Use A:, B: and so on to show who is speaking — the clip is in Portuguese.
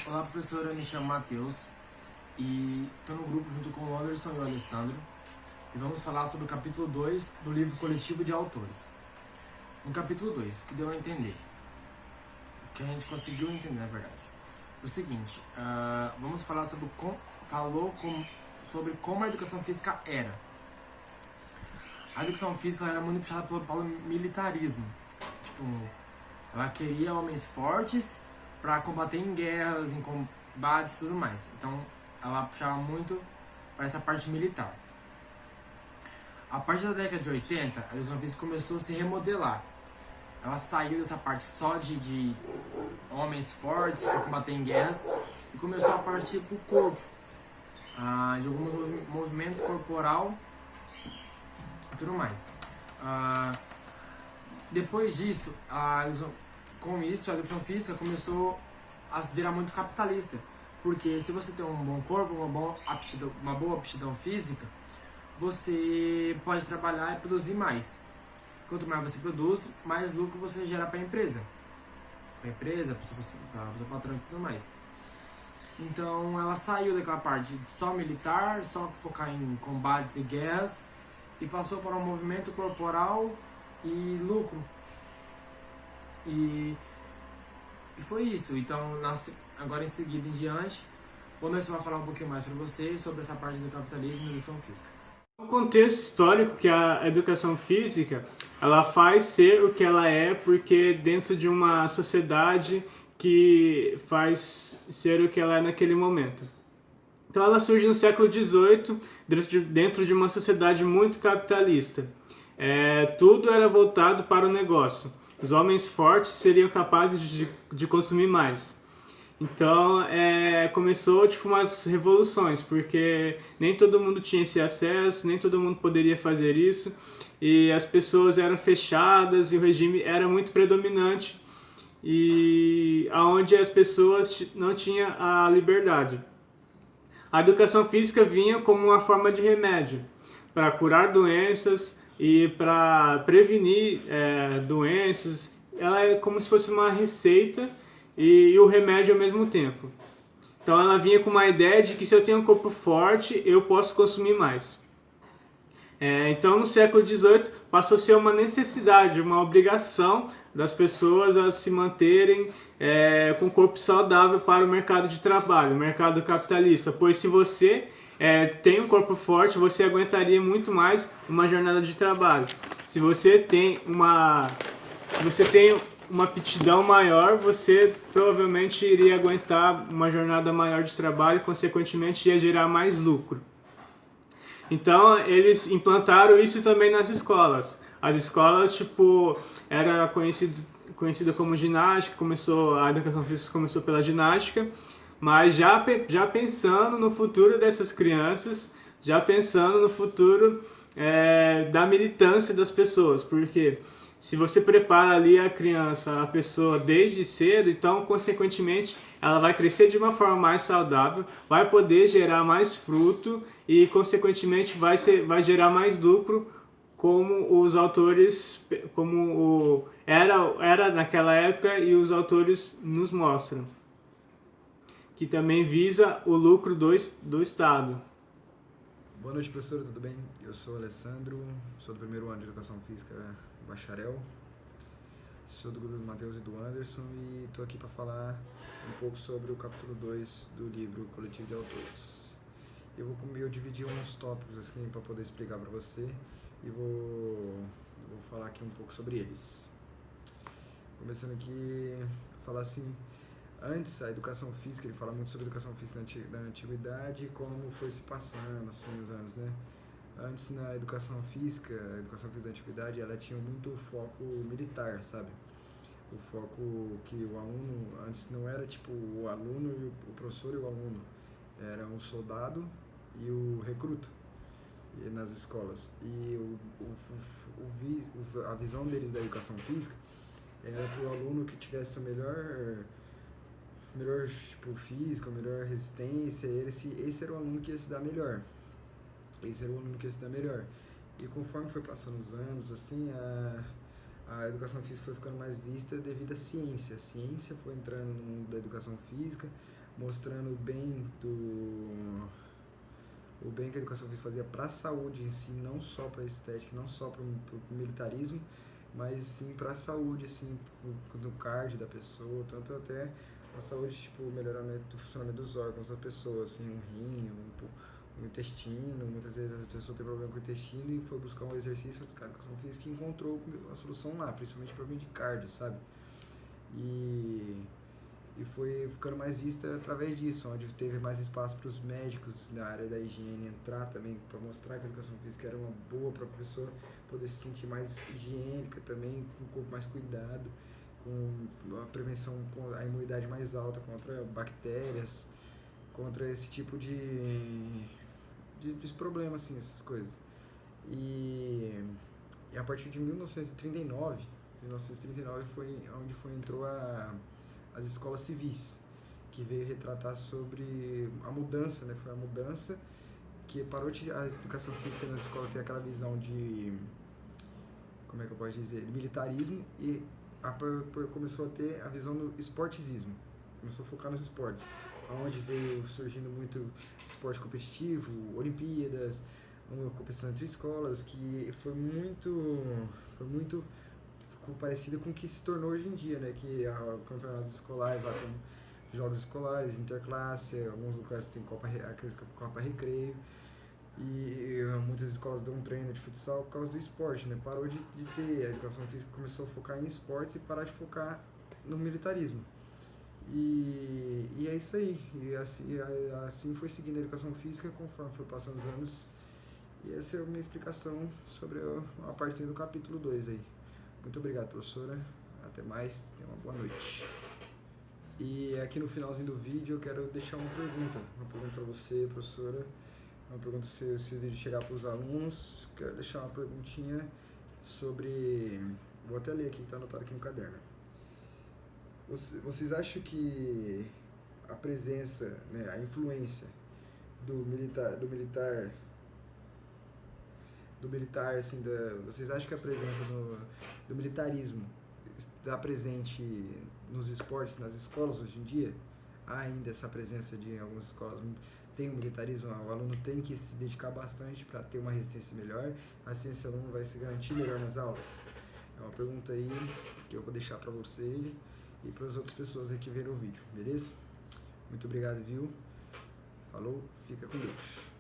A: Olá, professora, eu me chamo Matheus e estou no grupo junto com o Anderson e o Alessandro e vamos falar sobre o capítulo 2 do livro Coletivo de Autores. No capítulo 2, o que deu a entender? O que a gente conseguiu entender, na verdade. O seguinte, vamos falar sobre como a educação física era. A educação física era muito puxada pelo militarismo. Tipo, ela queria homens fortes para combater em guerras, em combates e tudo mais. Então, ela puxava muito para essa parte militar. A partir da década de 80, a educação física começou a se remodelar. Ela saiu dessa parte só de homens fortes para combater em guerras e começou a partir para o corpo, de alguns movimentos corporal e tudo mais. Depois disso, com isso, a educação física começou a virar muito capitalista. Porque se você tem um bom corpo, uma boa aptidão física, você pode trabalhar e produzir mais. Quanto mais você produz, mais lucro você gera para a empresa. Para a empresa, para o seu patrão e tudo mais. Então ela saiu daquela parte só militar, só focar em combates e guerras, e passou para um movimento corporal e lucro. E foi isso. Então, agora em seguida em diante, o Anderson vai falar um pouquinho mais para vocês sobre essa parte do capitalismo e da educação física.
B: O contexto histórico que a educação física ela faz ser o que ela é porque dentro de uma sociedade que faz ser o que ela é naquele momento. Então ela surge no século XVIII dentro de uma sociedade muito capitalista. Tudo era voltado para o negócio. Os homens fortes seriam capazes de consumir mais. Então, começou umas revoluções, porque nem todo mundo tinha esse acesso, nem todo mundo poderia fazer isso, e as pessoas eram fechadas e o regime era muito predominante, e aonde as pessoas não tinham a liberdade. A educação física vinha como uma forma de remédio para curar doenças e para prevenir doenças. Ela é como se fosse uma receita e o remédio ao mesmo tempo. Então ela vinha com uma ideia de que se eu tenho um corpo forte, eu posso consumir mais. Então no século XVIII passou a ser uma necessidade, uma obrigação das pessoas a se manterem com um corpo saudável para o mercado de trabalho, o mercado capitalista. Pois se você tem um corpo forte, você aguentaria muito mais uma jornada de trabalho. Se você tem uma aptidão maior, você provavelmente iria aguentar uma jornada maior de trabalho e, consequentemente, ia gerar mais lucro. Então, eles implantaram isso também nas escolas. As escolas, era conhecida como ginástica, a educação física começou pela ginástica, mas já pensando no futuro dessas crianças, já pensando no futuro da militância das pessoas, porque se você prepara ali a criança, a pessoa desde cedo, então consequentemente ela vai crescer de uma forma mais saudável, vai poder gerar mais fruto e consequentemente vai gerar mais lucro, como os autores, era naquela época e os autores nos mostram, que também visa o lucro do Estado.
C: Boa noite, professora, tudo bem? Eu sou o Alessandro, sou do primeiro ano de Educação Física, bacharel. Sou do grupo do Matheus e do Anderson e estou aqui para falar um pouco sobre o capítulo 2 do livro Coletivo de Autores. Eu dividi uns tópicos assim para poder explicar para você e vou falar aqui um pouco sobre eles. Começando aqui, falar assim, antes a educação física, ele fala muito sobre a educação física da antiguidade e como foi se passando assim os anos, né? Antes na educação física da antiguidade, ela tinha muito foco militar, sabe? O foco que o aluno, antes não era tipo o aluno e o professor e o aluno, era o soldado e o recruta nas escolas. E a visão deles da educação física era para o aluno que tivesse o melhor físico, melhor resistência, esse era o aluno que ia se dar melhor. E conforme foi passando os anos, assim, a educação física foi ficando mais vista devido à ciência. A ciência foi entrando no mundo da educação física, mostrando o bem que a educação física fazia para a saúde em si, não só para a estética, não só para o militarismo, mas sim para a saúde, assim, do cardio da pessoa, tanto até a saúde, tipo, o melhoramento do funcionamento dos órgãos da pessoa, assim, um rim, um intestino. Muitas vezes a pessoa tem problema com o intestino e foi buscar um exercício de educação física e encontrou a solução lá, principalmente problema de cardio, sabe? E foi ficando mais vista através disso, onde teve mais espaço para os médicos na área da higiene entrar também, para mostrar que a educação física era uma boa para a pessoa poder se sentir mais higiênica também, com o corpo mais cuidado, com a prevenção, com a imunidade mais alta contra bactérias, contra esse tipo de problemas, assim, essas coisas. E a partir de 1939 foi onde entrou as escolas civis, que veio retratar sobre a mudança, né? Foi a mudança que parou a educação física na escola ter aquela visão de, como é que eu posso dizer, de militarismo, e começou a ter a visão do esportizismo, começou a focar nos esportes, onde veio surgindo muito esporte competitivo, Olimpíadas, uma competição entre escolas, que foi muito parecida com o que se tornou hoje em dia, né? Que campeonatos escolares, lá como jogos escolares, interclasse, alguns lugares tem Copa Recreio, e muitas escolas dão um treino de futsal por causa do esporte, né? Parou de ter, a educação física começou a focar em esportes e parar de focar no militarismo. E é isso aí, e assim foi seguindo a educação física conforme foi passando os anos, e essa é a minha explicação sobre a parte do capítulo 2 aí. Muito obrigado, professora. Até mais. Tenha uma boa noite. E aqui no finalzinho do vídeo eu quero deixar uma pergunta para você, professora. Uma pergunta se o vídeo chegar para os alunos. Quero deixar uma perguntinha sobre... Vou até ler aqui, está anotado aqui no caderno. Vocês acham que a presença, né, a influência do militar, assim, vocês acham que a presença do militarismo está presente nos esportes, nas escolas hoje em dia? Há ainda essa presença de algumas escolas, tem o militarismo, o aluno tem que se dedicar bastante para ter uma resistência melhor, assim esse aluno vai se garantir melhor nas aulas? É uma pergunta aí que eu vou deixar para você e para as outras pessoas aí que viram o vídeo, beleza? Muito obrigado, viu? Falou, fica com Deus.